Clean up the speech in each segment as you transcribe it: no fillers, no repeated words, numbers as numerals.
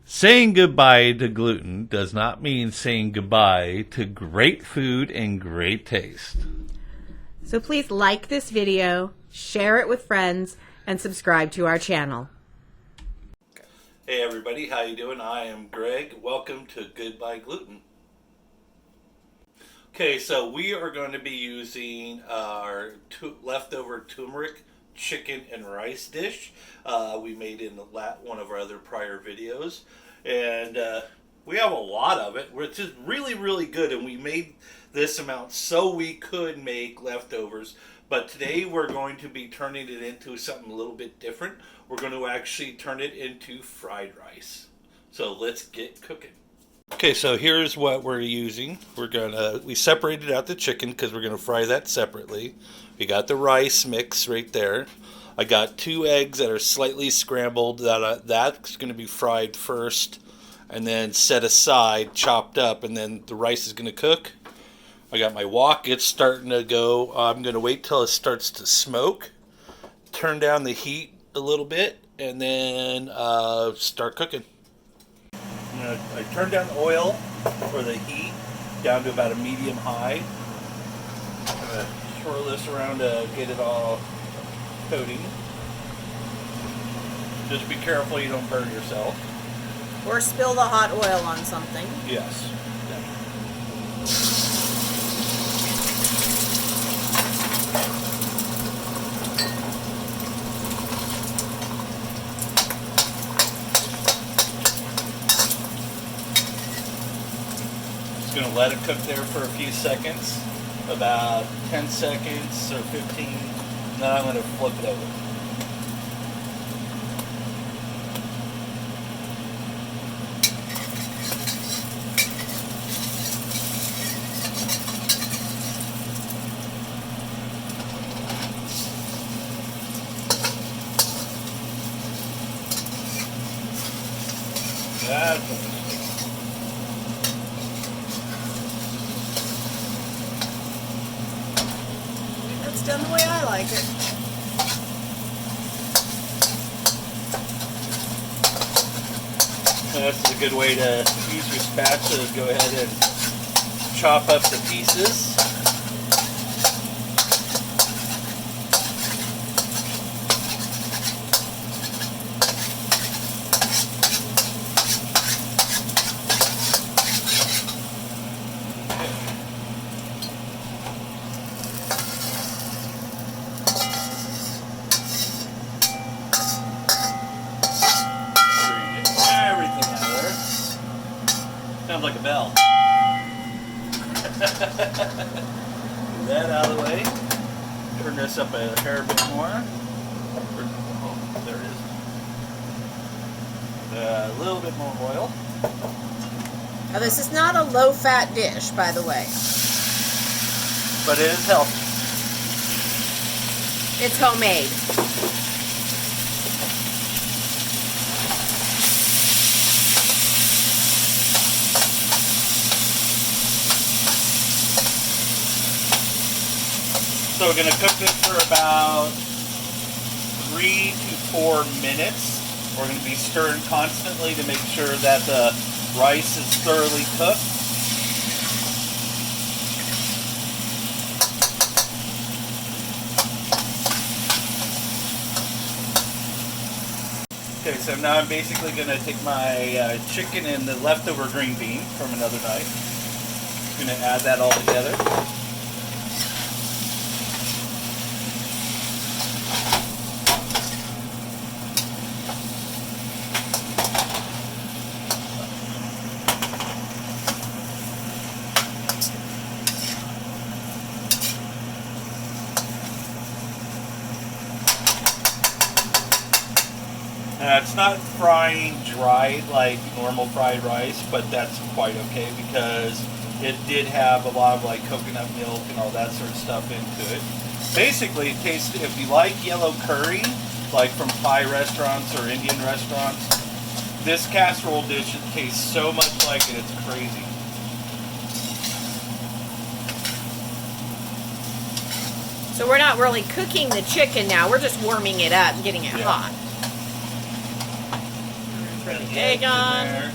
Saying goodbye to gluten does not mean saying goodbye to great food and great taste. So please like this video, share it with friends, and subscribe to our channel. Hey everybody, how you doing? I am Greg. Welcome to Goodbye Gluten. Okay, so we are going to be using our leftover turmeric chicken and rice dish we made in one of our other prior videos, and we have a lot of it, which is really good, and we made this amount so we could make leftovers. But today we're going to be turning it into something a little bit different. We're going to actually turn it into fried rice. So let's get cooking. Okay, so here's what we're using. We separated out the chicken because we're gonna fry that separately. We got the rice mix right there. I got 2 eggs that are slightly scrambled. That's gonna be fried first, and then set aside, chopped up, and then the rice is gonna cook. I got my wok. It's starting to go. I'm gonna wait till it starts to smoke. Turn down the heat a little bit, and then start cooking. I turned down the oil for the heat down to about a medium high. I'm going to swirl this around to get it all coating. Just be careful you don't burn yourself. Or spill the hot oil on something. Yes. Going to let it cook there for a few seconds, about 10 seconds or 15, and then I'm going to flip it over. That's done the way I like it. That's a good way to use your spatula. Go ahead and chop up the pieces. Sounds like a bell. Get that out of the way. Turn this up a hair bit more. Oh, there it is. A little bit more oil. Now this is not a low-fat dish, by the way. But it is healthy. It's homemade. So we're going to cook this for about 3 to 4 minutes. We're going to be stirring constantly to make sure that the rice is thoroughly cooked. Okay, so now I'm basically going to take my chicken and the leftover green bean from another night. I'm going to add that all together. It's not frying dry like normal fried rice, but that's quite okay because it did have a lot of like coconut milk and all that sort of stuff into it. Basically, it tastes, if you like yellow curry, like from Thai restaurants or Indian restaurants, this casserole dish tastes so much like it, it's crazy. So we're not really cooking the chicken now, we're just warming it up and getting it hot. Turn the egg egg on. there.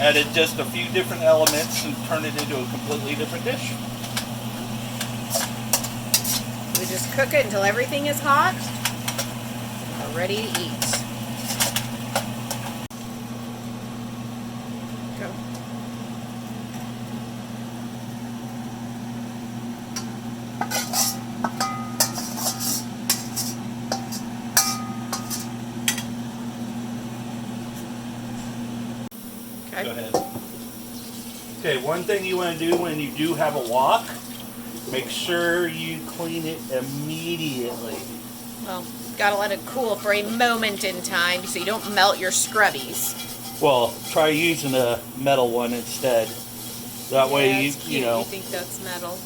Added just a few different elements and turned it into a completely different dish. We just cook it until everything is hot. We're ready to eat. Go. Okay. Go ahead. Okay, one thing you want to do when you do have a wok, make sure you clean it immediately. Well, gotta let it cool for a moment in time so you don't melt your scrubbies. Well, try using a metal one instead. That way you know. You think that's metal?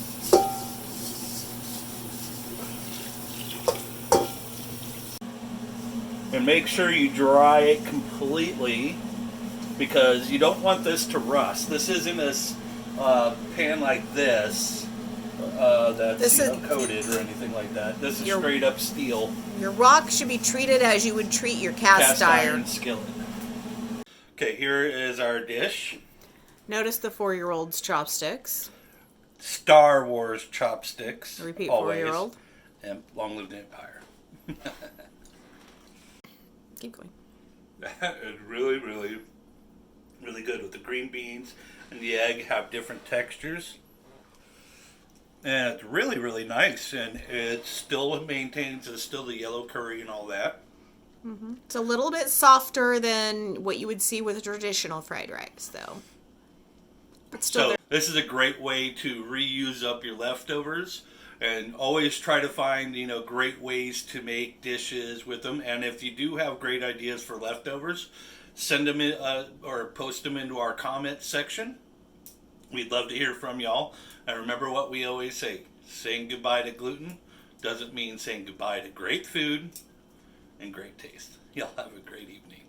And make sure you dry it completely, because you don't want this to rust. This isn't a pan like this that's coated or anything like that. This is straight up steel. Your wok should be treated as you would treat your cast iron skillet. Okay, here is our dish. Notice the 4-year-old's chopsticks. Star Wars chopsticks. Repeat, always. 4-year-old. And long live the Empire. Keep going. It's really, really, really good with the green beans and the egg have different textures. And it's really, really nice. And it still maintains still the yellow curry and all that. Mm-hmm. It's a little bit softer than what you would see with traditional fried rice, though. But still, so this is a great way to reuse up your leftovers. And always try to find, great ways to make dishes with them. And if you do have great ideas for leftovers, send them in or post them into our comment section. We'd love to hear from y'all. And remember what we always say, saying goodbye to gluten doesn't mean saying goodbye to great food and great taste. Y'all have a great evening.